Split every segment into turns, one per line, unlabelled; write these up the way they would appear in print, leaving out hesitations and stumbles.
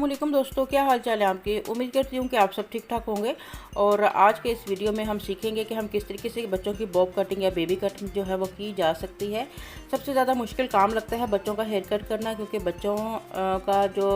अस्सलामुअलैकुम दोस्तों, क्या हाल चाल है आपके। उम्मीद करती हूँ कि आप सब ठीक ठाक होंगे। और आज के इस वीडियो में हम सीखेंगे कि हम किस तरीके से बच्चों की बॉब कटिंग या बेबी कटिंग जो है वो की जा सकती है। सबसे ज़्यादा मुश्किल काम लगता है बच्चों का हेयर कट करना, क्योंकि बच्चों का जो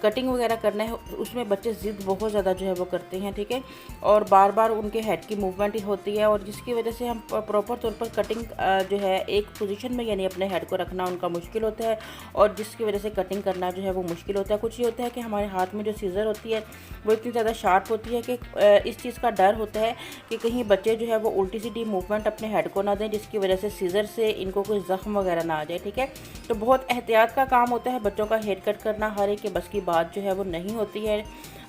कटिंग वगैरह करना है उसमें बच्चे ज़िद बहुत ज़्यादा जो है वो करते हैं, ठीक है। और बार बार उनके हेड की मूवमेंट होती है, और जिसकी वजह से हम प्रॉपर तौर पर कटिंग जो है एक पोजीशन में यानी अपने हेड को रखना उनका मुश्किल होता है, और जिसकी वजह से कटिंग करना जो है वो मुश्किल होता है। कुछ ये होता है कि हमारे हाथ में जो सीज़र होती है वो इतनी ज़्यादा शार्प होती है कि इस चीज़ का डर होता है कि कहीं बच्चे जो है वो उल्टी सीधी मूवमेंट अपने हेड को ना दें, जिसकी वजह से सीज़र से इनको कोई ज़ख्म वगैरह ना आ जाए, ठीक है। तो बहुत एहतियात का काम होता है बच्चों का हेयर कट करना, हर एक के बस की बात जो है वो नहीं होती है।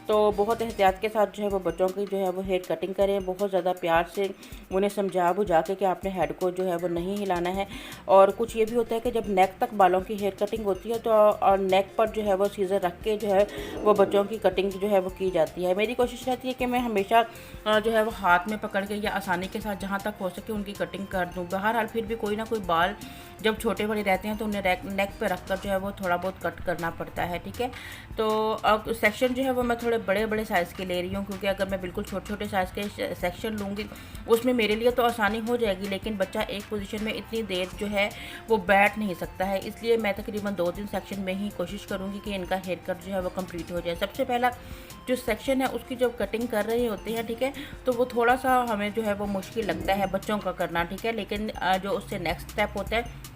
तो बहुत एहतियात के साथ जो है वो बच्चों की जो है वो हेयर कटिंग करें, बहुत ज़्यादा प्यार से उन्हें समझा बुझा के कि आपने हेड को जो है वो नहीं हिलाना है। और कुछ ये भी होता है कि जब नेक तक बालों की हेयर कटिंग होती है तो और नेक पर जो है वो सीज़र रख के जो है वो बच्चों की कटिंग जो है वो की जाती है। मेरी कोशिश रहती है कि मैं हमेशा जो है वो हाथ में पकड़ के या आसानी के साथ जहाँ तक हो सके उनकी कटिंग कर दूँ। बहरहाल फिर भी कोई ना कोई बाल जब छोटे बड़े रहते हैं तो उन्हें नेक पे रख कर जो है वो थोड़ा बहुत कट करना पड़ता है, ठीक है। तो अब सेक्शन जो है वो मैं थोड़े बड़े बड़े साइज़ के ले रही हूँ, क्योंकि अगर मैं बिल्कुल छोटे छोटे साइज़ के सेक्शन लूँगी उसमें मेरे लिए तो आसानी हो जाएगी, लेकिन बच्चा एक पोजीशन में इतनी देर जो है वो बैठ नहीं सकता है। इसलिए मैं तकरीबन 2-3 सेक्शन में ही कोशिश करूँगी कि इनका हेयर कट जो है वो कंप्लीट हो जाए। सबसे पहला जो सेक्शन है उसकी जब कटिंग कर रहे होते हैं, ठीक है, तो वो थोड़ा सा हमें जो है वो मुश्किल लगता है बच्चों का करना, ठीक है। लेकिन जो उससे नेक्स्ट स्टेप होता है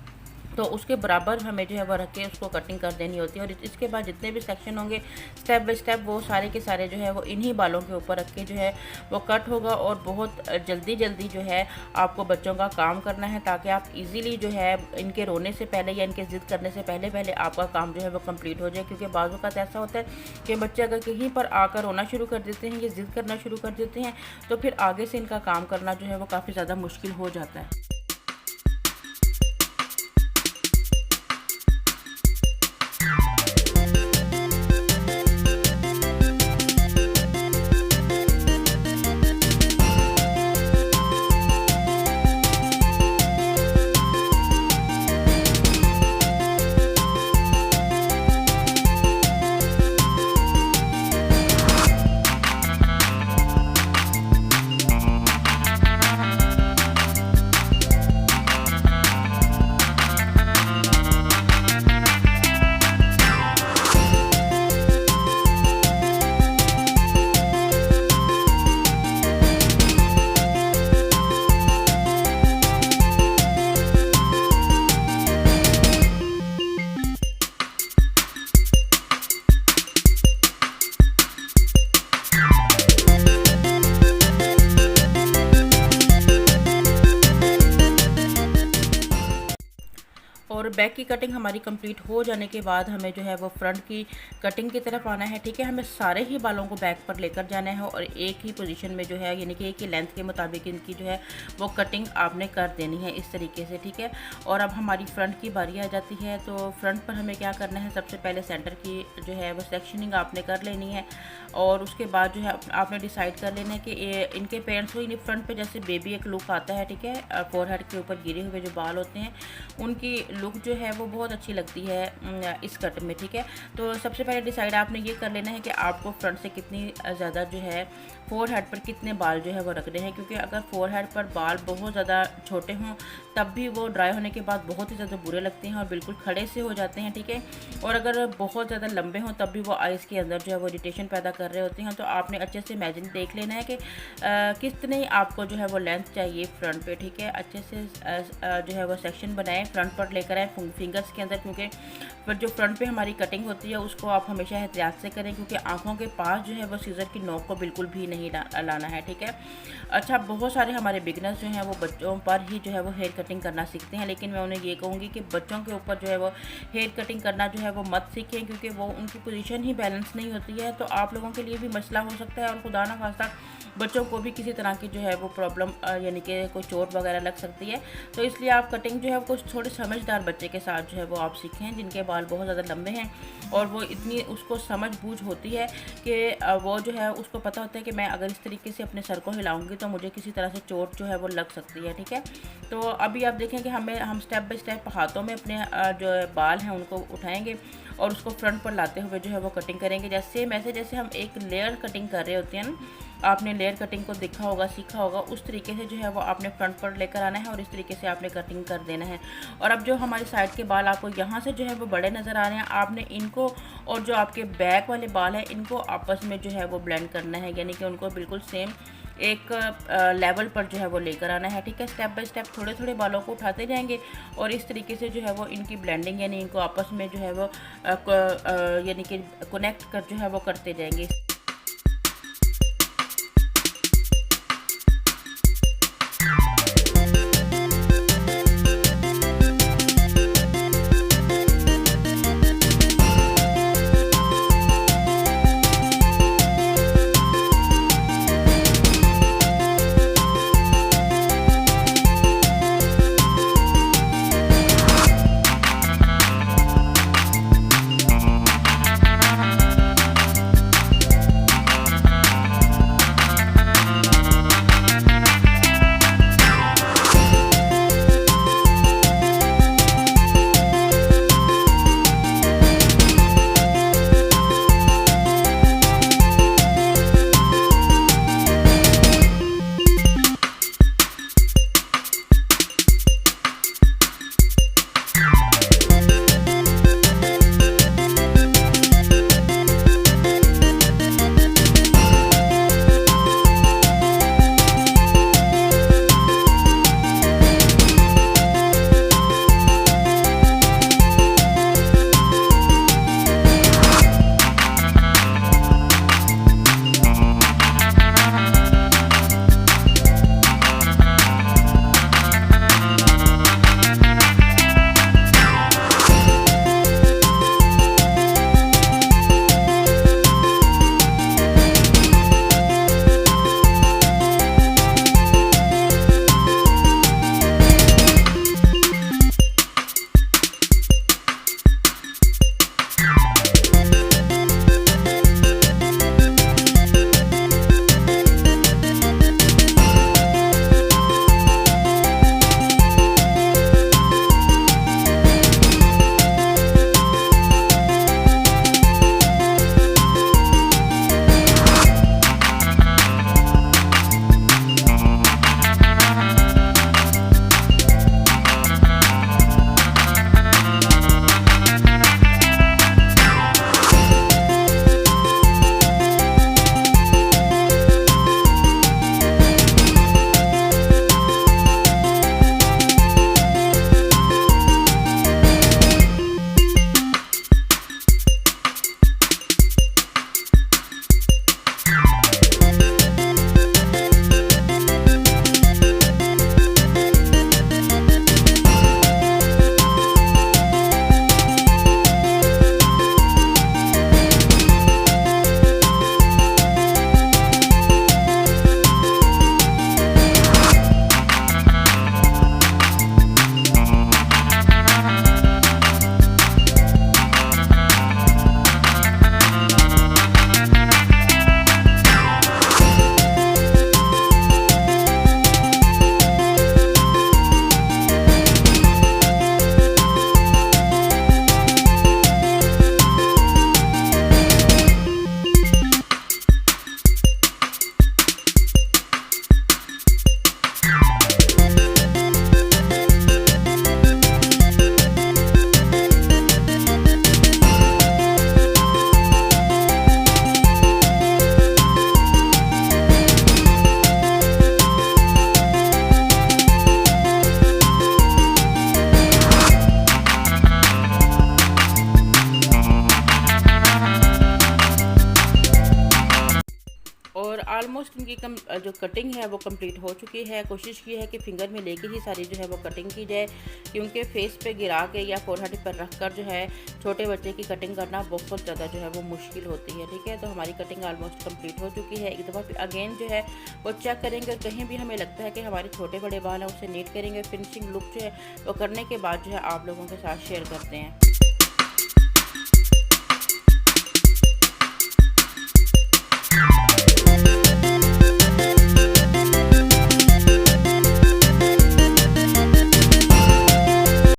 तो उसके बराबर हमें जो है वो रख के उसको कटिंग कर देनी होती है। और इसके बाद जितने भी सेक्शन होंगे स्टेप बाय स्टेप वो सारे के सारे जो है वो इन्हीं बालों के ऊपर रख के जो है वो कट होगा। और बहुत जल्दी जल्दी जो है आपको बच्चों का काम करना है, ताकि आप इजीली जो है इनके रोने से पहले या इनके ज़िद करने से पहले पहले आपका काम जो है वो कंप्लीट हो जाए। क्योंकि बाज़ औक़ात ऐसा होता है कि बच्चे अगर कहीं पर आकर रोना शुरू कर देते हैं या ज़िद करना शुरू कर देते हैं तो फिर आगे से इनका काम करना जो है वो काफ़ी ज़्यादा मुश्किल हो जाता है। और बैक की कटिंग हमारी कंप्लीट हो जाने के बाद हमें जो है वो फ्रंट की कटिंग की तरफ आना है, ठीक है। हमें सारे ही बालों को बैक पर लेकर जाना है और एक ही पोजीशन में जो है यानी कि एक ही लेंथ के मुताबिक इनकी जो है वो कटिंग आपने कर देनी है इस तरीके से, ठीक है। और अब हमारी फ्रंट की बारी आ जाती है। तो फ्रंट पर हमें क्या करना है, सबसे पहले सेंटर की जो है वो सेक्शनिंग आपने कर लेनी है। और उसके बाद जो है आपने डिसाइड कर लेना है कि इनके पेरेंट्स को यानी फ्रंट पे जैसे बेबी एक लुक आता है, ठीक है, फोरहेड के ऊपर गिरे हुए जो बाल होते हैं उनकी लुक जो है वो बहुत अच्छी लगती है इस कट में, ठीक है। तो सबसे पहले डिसाइड आपने ये कर लेना है कि आपको फ्रंट से कितनी ज़्यादा जो है फोरहेड पर कितने बाल जो है वो रखने हैं, क्योंकि अगर फोरहेड पर बाल बहुत ज़्यादा छोटे हों तब भी वो ड्राई होने के बाद बहुत ही ज़्यादा बुरे लगते हैं और बिल्कुल खड़े से हो जाते हैं, ठीक है। और अगर बहुत ज़्यादा लंबे हों तब भी वो आइज़ के अंदर जो है वो इरिटेशन पैदा कर रहे होते हैं। तो आपने अच्छे से इमेजिन देख लेना है कि कितने आपको जो है वो लेंथ चाहिए फ्रंट पे, ठीक है। अच्छे से जो है वो सेक्शन बनाएं, फ्रंट पर लेकर आए फिंगर्स के अंदर, क्योंकि पर जो फ्रंट पे हमारी कटिंग होती है उसको आप हमेशा एहतियात से करें, क्योंकि आँखों के पास जो है वो सीज़र की नोक को बिल्कुल भी नहीं लाना है, ठीक है। अच्छा, बहुत सारे हमारे बिगनर्स जो हैं वो बच्चों पर ही जो है वो हेयर कटिंग करना सीखते हैं, लेकिन मैं उन्हें ये कहूँगी कि बच्चों के ऊपर जो है वो हेयर कटिंग करना जो है वो मत सीखें, क्योंकि वो उनकी पोजीशन ही बैलेंस नहीं होती है। तो आप लोगों के लिए भी मसला हो सकता है और खुदा ना खास्ता बच्चों को भी किसी तरह की जो है वो प्रॉब्लम यानी कि कोई चोट वगैरह लग सकती है। तो इसलिए आप कटिंग जो है कुछ थोड़े समझदार बच्चे के साथ जो है वो आप सीखें, जिनके बाल बहुत ज़्यादा लंबे हैं और वो इतनी उसको समझ बूझ होती है कि वो जो है उसको पता होता है कि मैं अगर इस तरीके से अपने सर को हिलाऊंगी तो मुझे किसी तरह से चोट जो है वो लग सकती है, ठीक है। तो अभी आप देखें कि हम स्टेप बाय स्टेप हाथों में अपने जो बाल हैं उनको उठाएंगे और उसको फ्रंट पर लाते हुए जो है वो कटिंग करेंगे। जैसे हम एक लेयर कटिंग कर रहे होते हैं ना, आपने लेयर कटिंग को देखा होगा, सीखा होगा, उस तरीके से जो है वो आपने फ्रंट पर लेकर आना है और इस तरीके से आपने कटिंग कर देना है। और अब जो हमारी साइड के बाल आपको यहाँ से जो है वो बड़े नज़र आ रहे हैं, आपने इनको और जो आपके बैक वाले बाल हैं इनको आपस में जो है वो ब्लेंड करना है, यानी कि उनको बिल्कुल सेम एक लेवल पर जो है वो लेकर आना है, ठीक है। स्टेप बाय स्टेप थोड़े थोड़े बालों को उठाते जाएंगे और इस तरीके से जो है वो इनकी ब्लेंडिंग यानी इनको आपस में जो है वो यानी कि कनेक्ट कर जो है वो करते जाएंगे। ऑलमोस्ट इनकी जो कटिंग है वो कंप्लीट हो चुकी है। कोशिश की है कि फिंगर में लेके ही सारी जो है वो कटिंग की जाए, क्योंकि फेस पे गिरा के या फोरहेड पर रख कर जो है छोटे बच्चे की कटिंग करना बहुत ज़्यादा जो है वो मुश्किल होती है। ठीक है, तो हमारी कटिंग ऑलमोस्ट कंप्लीट हो चुकी है। एक दफ़ा अगेन जो है वो चेक करेंगे, कहीं भी हमें लगता है कि हमारे छोटे बड़े बाल हैं उसे नीट करेंगे। फिनिशिंग लुक जो है वो करने के बाद जो है आप लोगों के साथ शेयर करते हैं।